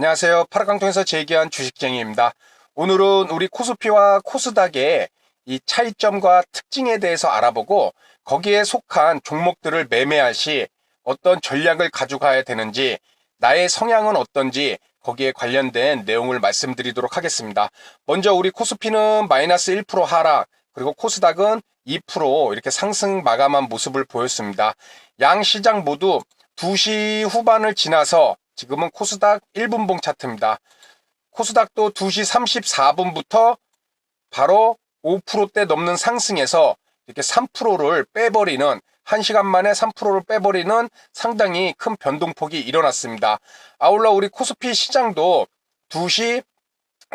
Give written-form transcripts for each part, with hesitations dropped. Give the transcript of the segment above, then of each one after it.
안녕하세요. 파라깡통에서 재기한 주식쟁이입니다. 오늘은 우리 코스피와 코스닥의 이 차이점과 특징에 대해서 알아보고 거기에 속한 종목들을 매매할 시 어떤 전략을 가져가야 되는지, 나의 성향은 어떤지 거기에 관련된 내용을 말씀드리도록 하겠습니다. 먼저 우리 코스피는 마이너스 1% 하락, 그리고 코스닥은 2% 이렇게 상승 마감한 모습을 보였습니다. 양 시장 모두 2시 후반을 지나서 지금은 코스닥 1분봉 차트입니다. 코스닥도 2시 34분부터 바로 5%대 넘는 상승에서 이렇게 3%를 빼버리는, 1시간 만에 3%를 빼버리는 상당히 큰 변동폭이 일어났습니다. 아울러 우리 코스피 시장도 2시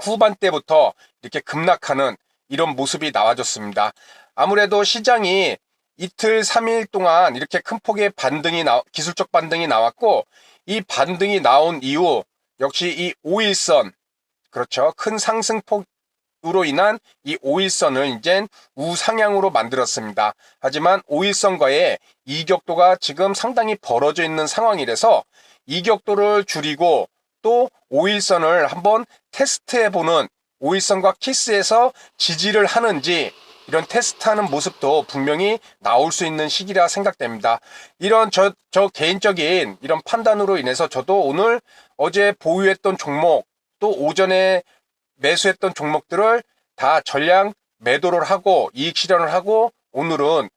후반대부터 이렇게 급락하는 이런 모습이 나와줬습니다. 아무래도 시장이 이틀, 3일 동안 이렇게 큰 폭의 기술적 반등이 나왔고, 이 반등이 나온 이후 역시 이 5일선, 그렇죠. 큰 상승폭으로 인한 이 5일선을 이젠 우상향으로 만들었습니다. 하지만 5일선과의 이격도가 지금 상당히 벌어져 있는 상황이라서 이격도를 줄이고 또 5일선을 한번 테스트해보는, 5일선과 키스해서 지지를 하는지 이런 테스트하는 모습도 분명히 나올 수 있는 시기라 생각됩니다. 이런 저 개인적인 이런 판단으로 인해서 저도 오늘 어제 보유했던 종목, 또 오전에 매수했던 종목들을 다 전량 매도를 하고 이익 실현을 하고, 오늘은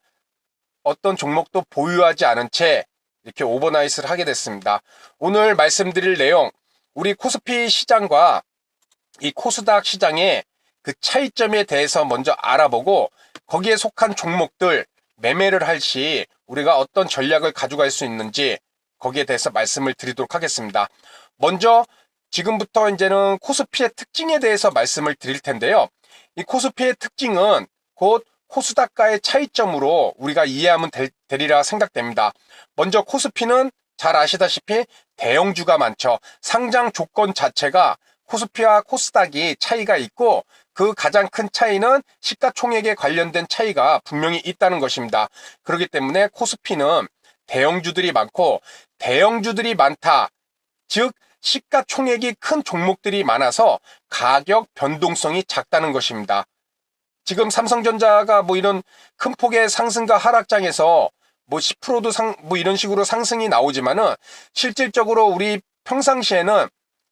어떤 종목도 보유하지 않은 채 이렇게 오버나잇을 하게 됐습니다. 오늘 말씀드릴 내용, 우리 코스피 시장과 이 코스닥 시장의 그 차이점에 대해서 먼저 알아보고 거기에 속한 종목들 매매를 할 시 우리가 어떤 전략을 가져갈 수 있는지 거기에 대해서 말씀을 드리도록 하겠습니다. 먼저 지금부터 이제는 코스피의 특징에 대해서 말씀을 드릴 텐데요. 이 코스피의 특징은 곧 코스닥과의 차이점으로 우리가 이해하면 되리라 생각됩니다. 먼저 코스피는 잘 아시다시피 대형주가 많죠. 상장 조건 자체가 코스피와 코스닥이 차이가 있고, 그 가장 큰 차이는 시가총액에 관련된 차이가 분명히 있다는 것입니다. 그렇기 때문에 코스피는 대형주들이 많고, 대형주들이 많다, 즉 시가총액이 큰 종목들이 많아서 가격 변동성이 작다는 것입니다. 지금 삼성전자가 뭐 이런 큰 폭의 상승과 하락장에서 뭐 10%도 뭐 이런 식으로 상승이 나오지만은 실질적으로 우리 평상시에는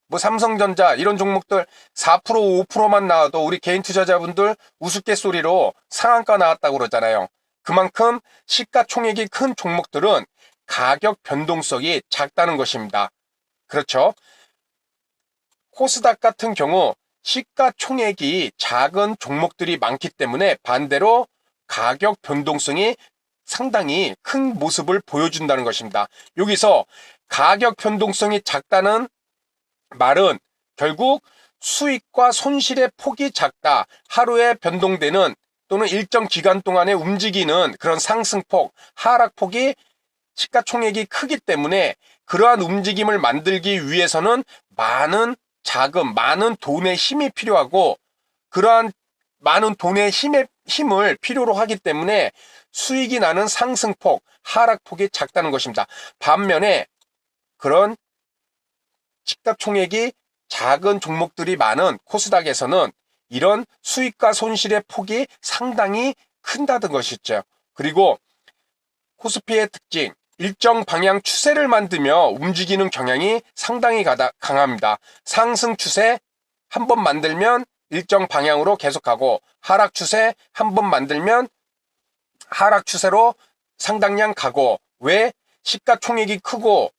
뭐 삼성전자 이런 종목들 4% 5%만 나와도 우리 개인 투자자분들 우스갯소리로 상한가 나왔다고 그러잖아요. 그만큼 시가총액이 큰 종목들은 가격 변동성이 작다는 것입니다. 그렇죠? 코스닥 같은 경우 시가총액이 작은 종목들이 많기 때문에 반대로 가격 변동성이 상당히 큰 모습을 보여준다는 것입니다. 여기서 가격 변동성이 작다는 말은 결국 수익과 손실의 폭이 작다, 하루에 변동되는 또는 일정 기간 동안에 움직이는 그런 상승폭, 하락폭이 시가총액이 크기 때문에 그러한 움직임을 만들기 위해서는 많은 자금, 많은 돈의 힘이 필요하고, 그러한 많은 돈의 힘을 필요로 하기 때문에 수익이 나는 상승폭, 하락폭이 작다는 것입니다. 반면에 그런 시가총액이 작은 종목들이 많은 코스닥에서는 이런 수익과 손실의 폭이 상당히 큰다는 것이죠. 그리고 코스피의 특징, 일정 방향 추세를 만들며 움직이는 경향이 상당히 강합니다. 상승 추세 한 번 만들면 일정 방향으로 계속하고, 하락 추세 한 번 만들면 하락 추세로 상당량 가고, 왜? 시가총액이 크고,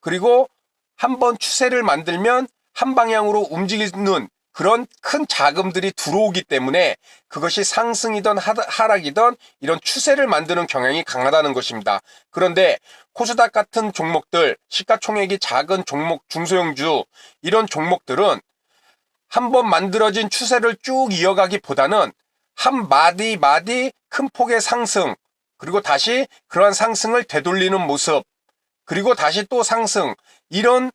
그리고 한 번 추세를 만들면 한 방향으로 움직이는 그런 큰 자금들이 들어오기 때문에 그것이 상승이든 하락이든 이런 추세를 만드는 경향이 강하다는 것입니다. 그런데 코스닥 같은 종목들, 시가총액이 작은 종목, 중소형주 이런 종목들은 한 번 만들어진 추세를 쭉 이어가기보다는 한 마디 큰 폭의 상승, 그리고 다시 그러한 상승을 되돌리는 모습, 그리고 다시 또 상승, 이런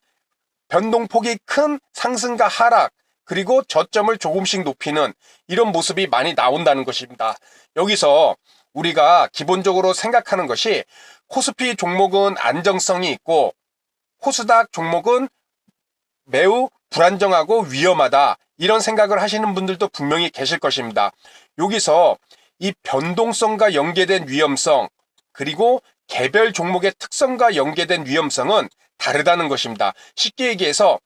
변동폭이 큰 상승과 하락, 그리고 저점을 조금씩 높이는 이런 모습이 많이 나온다는 것입니다. 여기서 우리가 기본적으로 생각하는 것이, 코스피 종목은 안정성이 있고 코스닥 종목은 매우 불안정하고 위험하다. 이런 생각을 하시는 분들도 분명히 계실 것입니다. 여기서 이 변동성과 연계된 위험성, 그리고 개별 종목의 특성과 연계된 위험성은 다르다는 것입니다. 쉽게 얘기해서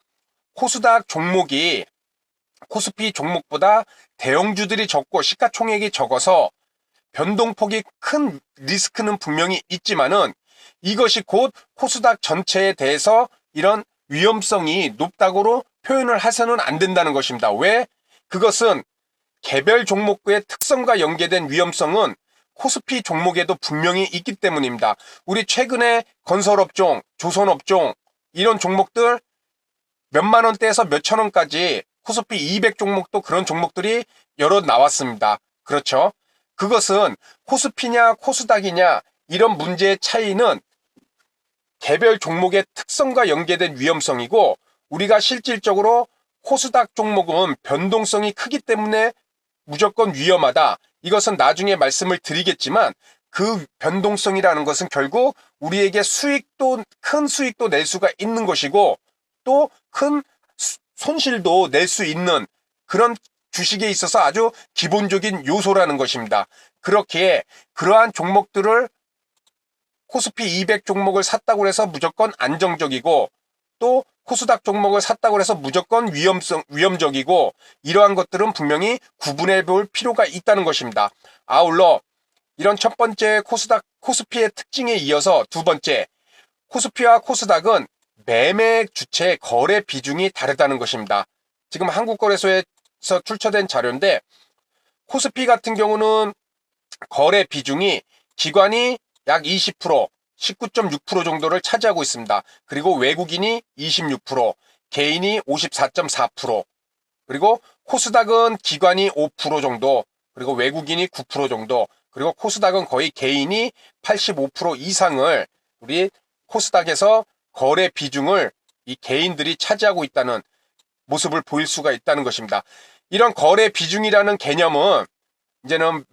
코스닥 종목이 코스피 종목보다 대형주들이 적고 시가총액이 적어서 변동폭이 큰 리스크는 분명히 있지만은 이것이 곧 코스닥 전체에 대해서 이런 위험성이 높다고로 표현을 해서는 안 된다는 것입니다. 왜? 그것은 개별 종목의 특성과 연계된 위험성은 코스피 종목에도 분명히 있기 때문입니다. 우리 최근에 건설업종, 조선업종 이런 종목들 몇만 원대에서 몇천 원까지 코스피 200 종목도 그런 종목들이 여러 나왔습니다. 그렇죠? 그것은 코스피냐 코스닥이냐 이런 문제의 차이는 개별 종목의 특성과 연계된 위험성이고 우리가 실질적으로 코스닥 종목은 변동성이 크기 때문에 무조건 위험하다. 이것은 나중에 말씀을 드리겠지만 그 변동성이라는 것은 결국 우리에게 큰 수익도 낼 수가 있는 것이고 또 큰 손실도 낼 수 있는 그런 주식에 있어서 아주 기본적인 요소라는 것입니다. 그렇기에 그러한 종목들을 코스피 200 종목을 샀다고 해서 무조건 안정적이고 또 코스닥 종목을 샀다고 해서 무조건 위험적이고 이러한 것들은 분명히 구분해 볼 필요가 있다는 것입니다. 아울러 이런 첫 번째 코스피의 특징에 이어서 두 번째, 코스피와 코스닥은 매매 주체 거래 비중이 다르다는 것입니다. 지금 한국거래소에서 출처된 자료인데 코스피 같은 경우는 거래 비중이 기관이 약 20%, 19.6% 정도를 차지하고 있습니다. 그리고 외국인이 26%, 개인이 54.4%, 그리고 코스닥은 기관이 5% 정도, 그리고 외국인이 9% 정도, 그리고 코스닥은 거의 개인이 85% 이상을 우리 코스닥에서 거래 비중을 이 개인들이 차지하고 있다는 모습을 보일 수가 있다는 것입니다. 이런 거래 비중이라는 개념은 이제는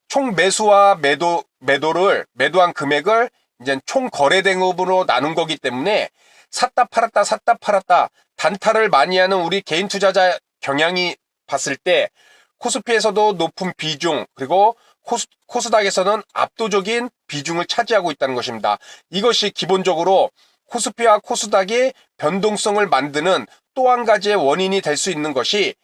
총 매수와 매도한 금액을 이제 총 거래 대금으로 나눈 거기 때문에 샀다 팔았다 단타를 많이 하는 우리 개인 투자자 경향이 봤을 때 코스피에서도 높은 비중 그리고 코스닥에서는 압도적인 비중을 차지하고 있다는 것입니다. 이것이 기본적으로 코스피와 코스닥의 변동성을 만드는 또 한 가지의 원인이 될 수 있는 것이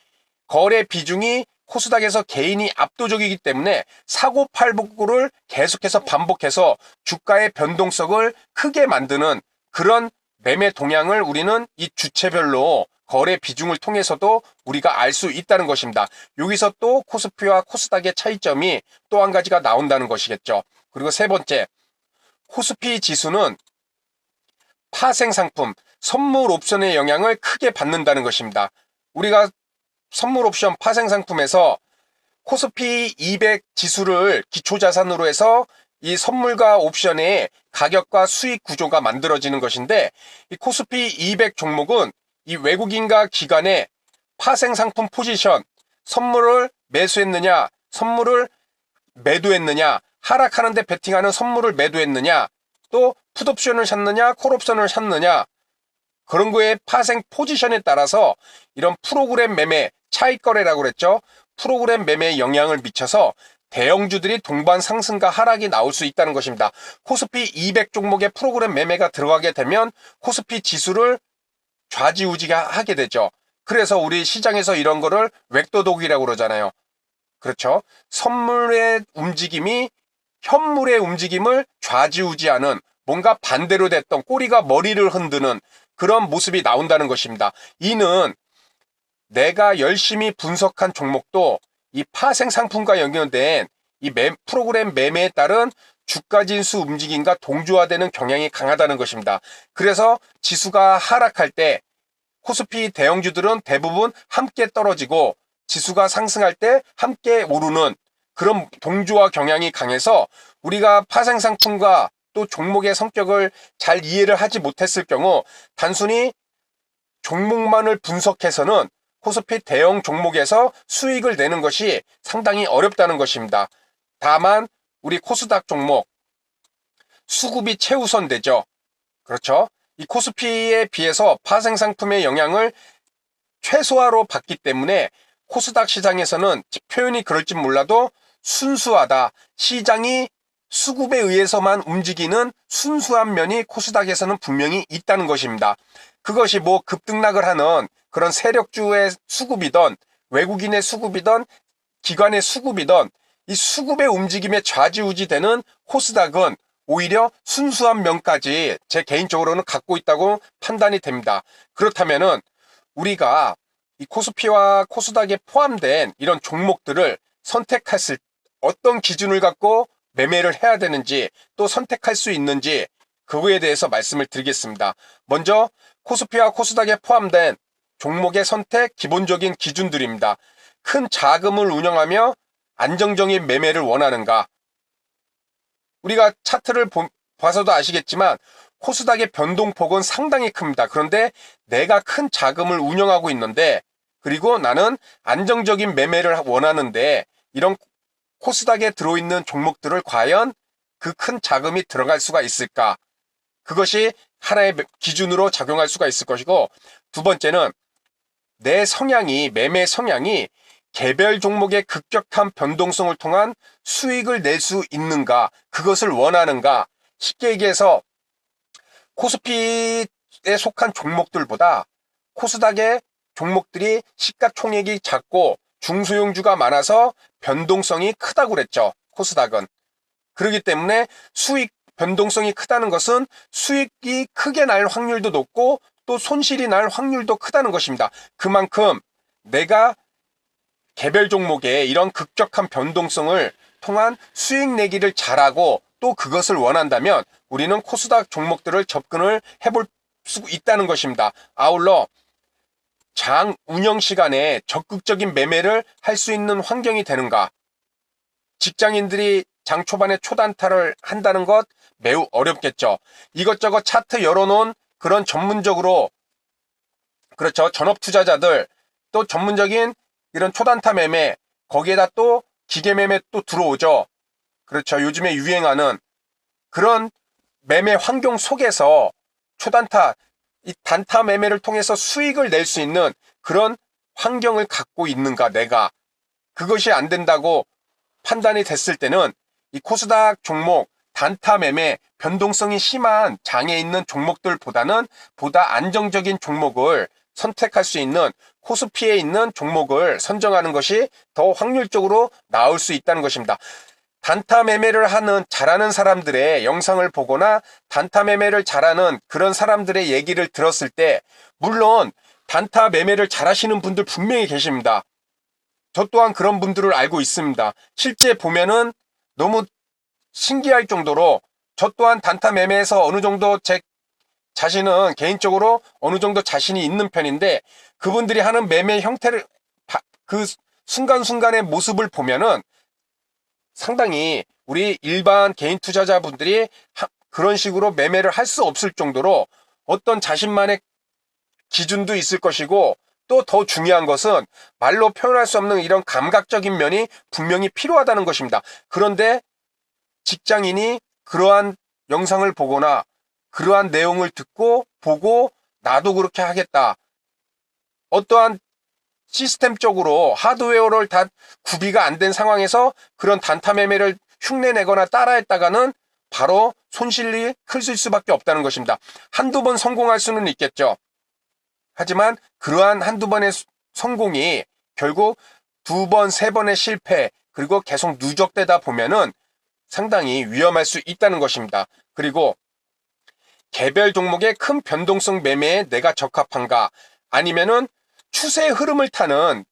거래 비중이 코스닥에서 개인이 압도적이기 때문에 사고팔복을 계속해서 반복해서 주가의 변동성을 크게 만드는 그런 매매 동향을 우리는 이 주체별로 거래 비중을 통해서도 우리가 알 수 있다는 것입니다. 여기서 또 코스피와 코스닥의 차이점이 또 한 가지가 나온다는 것이겠죠. 그리고 세 번째, 코스피 지수는 파생상품, 선물 옵션의 영향을 크게 받는다는 것입니다. 우리가 선물 옵션 파생상품에서 코스피 200 지수를 기초자산으로 해서 이 선물과 옵션의 가격과 수익 구조가 만들어지는 것인데 이 코스피 200 종목은 이 외국인과 기관의 파생상품 포지션, 선물을 매수했느냐, 선물을 매도했느냐, 하락하는데 베팅하는 선물을 매도했느냐, 또 풋옵션을 샀느냐, 콜옵션을 샀느냐, 그런 거에 파생 포지션에 따라서 이런 프로그램 매매, 차익거래라고 그랬죠. 프로그램 매매에 영향을 미쳐서 대형주들이 동반 상승과 하락이 나올 수 있다는 것입니다. 코스피 200 종목의 프로그램 매매가 들어가게 되면 코스피 지수를 좌지우지하게 되죠. 그래서 우리 시장에서 이런 거를 웩도독이라고 그러잖아요. 그렇죠. 선물의 움직임이 현물의 움직임을 좌지우지하는 뭔가 반대로 됐던 꼬리가 머리를 흔드는 그런 모습이 나온다는 것입니다. 이는 내가 열심히 분석한 종목도 이 파생 상품과 연결된 이 프로그램 매매에 따른 주가 진수 움직임과 동조화되는 경향이 강하다는 것입니다. 그래서 지수가 하락할 때 코스피 대형주들은 대부분 함께 떨어지고 지수가 상승할 때 함께 오르는 그런 동조화 경향이 강해서 우리가 파생 상품과 또 종목의 성격을 잘 이해를 하지 못했을 경우 단순히 종목만을 분석해서는 코스피 대형 종목에서 수익을 내는 것이 상당히 어렵다는 것입니다. 다만 우리 코스닥 종목 수급이 최우선되죠. 그렇죠? 이 코스피에 비해서 파생상품의 영향을 최소화로 받기 때문에 코스닥 시장에서는 표현이 그럴지 몰라도 순수하다. 시장이 수급에 의해서만 움직이는 순수한 면이 코스닥에서는 분명히 있다는 것입니다. 그것이 뭐 급등락을 하는 그런 세력주의 수급이든 외국인의 수급이든 기관의 수급이든 이 수급의 움직임에 좌지우지되는 코스닥은 오히려 순수한 면까지 제 개인적으로는 갖고 있다고 판단이 됩니다. 그렇다면은 우리가 이 코스피와 코스닥에 포함된 이런 종목들을 선택했을 어떤 기준을 갖고 매매를 해야 되는지 또 선택할 수 있는지 그거에 대해서 말씀을 드리겠습니다. 먼저 코스피와 코스닥에 포함된 종목의 선택 기본적인 기준들입니다. 큰 자금을 운영하며 안정적인 매매를 원하는가? 우리가 차트를 봐서도 아시겠지만 코스닥의 변동폭은 상당히 큽니다. 그런데 내가 큰 자금을 운영하고 있는데 그리고 나는 안정적인 매매를 원하는데 이런 코스닥에 들어있는 종목들을 과연 그 큰 자금이 들어갈 수가 있을까? 그것이 하나의 기준으로 작용할 수가 있을 것이고, 두 번째는 내 성향이, 매매 성향이 개별 종목의 급격한 변동성을 통한 수익을 낼 수 있는가, 그것을 원하는가. 쉽게 얘기해서 코스피에 속한 종목들보다 코스닥의 종목들이 시가총액이 작고 중소형주가 많아서 변동성이 크다고 그랬죠. 코스닥은. 그렇기 때문에 수익 변동성이 크다는 것은 수익이 크게 날 확률도 높고 또 손실이 날 확률도 크다는 것입니다. 그만큼 내가 개별 종목에 이런 급격한 변동성을 통한 수익 내기를 잘하고 또 그것을 원한다면 우리는 코스닥 종목들을 접근을 해볼 수 있다는 것입니다. 아울러 장 운영 시간에 적극적인 매매를 할 수 있는 환경이 되는가? 직장인들이 장 초반에 초단타를 한다는 것 매우 어렵겠죠. 이것저것 차트 열어놓은 그런 전문적으로, 그렇죠, 전업 투자자들 또 전문적인 이런 초단타 매매, 거기에다 또 기계 매매 또 들어오죠. 그렇죠. 요즘에 유행하는 그런 매매 환경 속에서 초단타, 이 단타 매매를 통해서 수익을 낼 수 있는 그런 환경을 갖고 있는가, 내가. 그것이 안 된다고 판단이 됐을 때는 이 코스닥 종목, 단타 매매, 변동성이 심한 장에 있는 종목들보다는 보다 안정적인 종목을 선택할 수 있는 코스피에 있는 종목을 선정하는 것이 더 확률적으로 나올 수 있다는 것입니다. 단타 매매를 잘하는 사람들의 영상을 보거나 단타 매매를 잘하는 그런 사람들의 얘기를 들었을 때, 물론 단타 매매를 잘하시는 분들 분명히 계십니다. 저 또한 그런 분들을 알고 있습니다. 실제 보면은 너무 신기할 정도로 저 또한 단타 매매에서 어느 정도 제 자신은 개인적으로 어느 정도 자신이 있는 편인데, 그분들이 하는 매매 형태를, 그 순간순간의 모습을 보면은 상당히 우리 일반 개인 투자자분들이 그런 식으로 매매를 할 수 없을 정도로 어떤 자신만의 기준도 있을 것이고, 또 더 중요한 것은 말로 표현할 수 없는 이런 감각적인 면이 분명히 필요하다는 것입니다. 그런데 직장인이 그러한 영상을 보거나 그러한 내용을 듣고 보고 나도 그렇게 하겠다, 어떠한 시스템적으로 하드웨어를 다 구비가 안 된 상황에서 그런 단타 매매를 흉내내거나 따라했다가는 바로 손실이 클 수밖에 없다는 것입니다. 한두 번 성공할 수는 있겠죠. 하지만 그러한 한두 번의 성공이 결국 두 번, 세 번의 실패, 그리고 계속 누적되다 보면은 상당히 위험할 수 있다는 것입니다. 그리고 개별 종목의 큰 변동성 매매에 내가 적합한가, 아니면은 추세의 흐름을 타는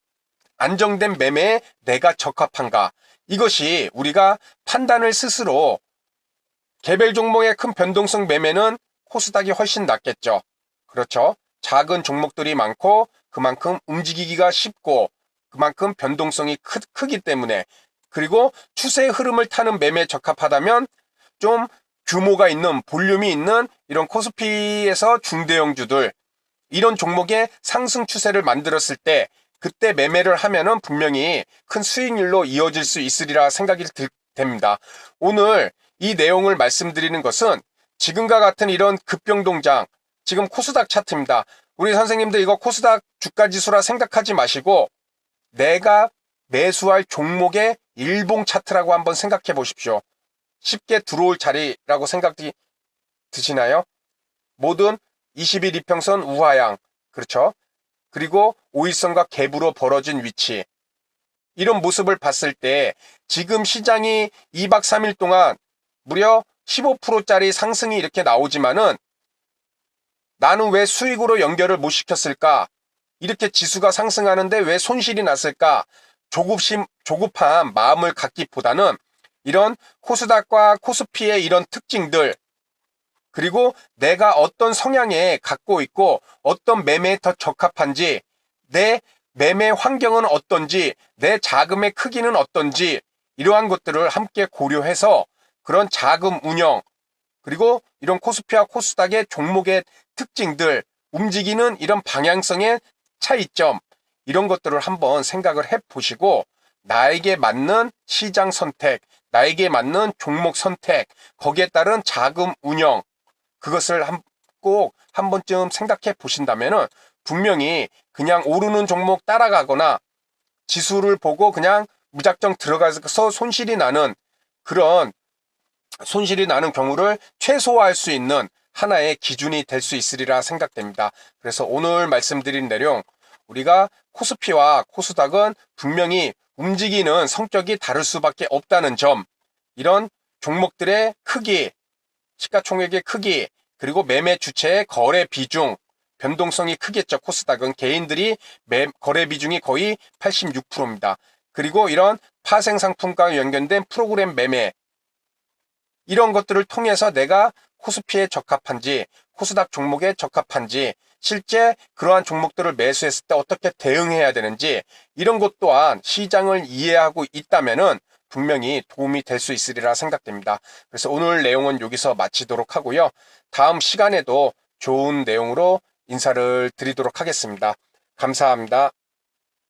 안정된 매매에 내가 적합한가, 이것이 우리가 판단을 스스로, 개별 종목의 큰 변동성 매매는 코스닥이 훨씬 낫겠죠. 그렇죠. 작은 종목들이 많고 그만큼 움직이기가 쉽고 그만큼 변동성이 크기 때문에, 그리고 추세의 흐름을 타는 매매에 적합하다면 좀 규모가 있는, 볼륨이 있는 이런 코스피에서 중대형주들, 이런 종목의 상승 추세를 만들었을 때 그때 매매를 하면은 분명히 큰 수익률로 이어질 수 있으리라 생각이 됩니다. 오늘 이 내용을 말씀드리는 것은 지금과 같은 이런 급변동장, 지금 코스닥 차트입니다. 우리 선생님들 이거 코스닥 주가지수라 생각하지 마시고 내가 매수할 종목의 일봉 차트라고 한번 생각해 보십시오. 쉽게 들어올 자리라고 생각이 드시나요? 모든 20일 이평선 우하향, 그렇죠? 그리고 5일선과 갭으로 벌어진 위치. 이런 모습을 봤을 때 지금 시장이 2박 3일 동안 무려 15%짜리 상승이 이렇게 나오지만은 나는 왜 수익으로 연결을 못 시켰을까? 이렇게 지수가 상승하는데 왜 손실이 났을까? 조급한 마음을 갖기보다는 이런 코스닥과 코스피의 이런 특징들, 그리고 내가 어떤 성향에 갖고 있고 어떤 매매에 더 적합한지, 내 매매 환경은 어떤지, 내 자금의 크기는 어떤지, 이러한 것들을 함께 고려해서 그런 자금 운영, 그리고 이런 코스피와 코스닥의 종목의 특징들, 움직이는 이런 방향성의 차이점, 이런 것들을 한번 생각을 해 보시고 나에게 맞는 시장 선택, 나에게 맞는 종목 선택, 거기에 따른 자금 운영, 그것을 꼭 한 번쯤 생각해 보신다면은 분명히 그냥 오르는 종목 따라가거나 지수를 보고 그냥 무작정 들어가서 손실이 나는 경우를 최소화할 수 있는 하나의 기준이 될 수 있으리라 생각됩니다. 그래서 오늘 말씀드린 내용, 우리가 코스피와 코스닥은 분명히 움직이는 성격이 다를 수밖에 없다는 점, 이런 종목들의 크기, 시가총액의 크기, 그리고 매매 주체의 거래 비중, 변동성이 크겠죠. 코스닥은 개인들이 거래 비중이 거의 86%입니다. 그리고 이런 파생상품과 연결된 프로그램 매매, 이런 것들을 통해서 내가 코스피에 적합한지, 코스닥 종목에 적합한지, 실제 그러한 종목들을 매수했을 때 어떻게 대응해야 되는지, 이런 것 또한 시장을 이해하고 있다면은 분명히 도움이 될 수 있으리라 생각됩니다. 그래서 오늘 내용은 여기서 마치도록 하고요. 다음 시간에도 좋은 내용으로 인사를 드리도록 하겠습니다. 감사합니다.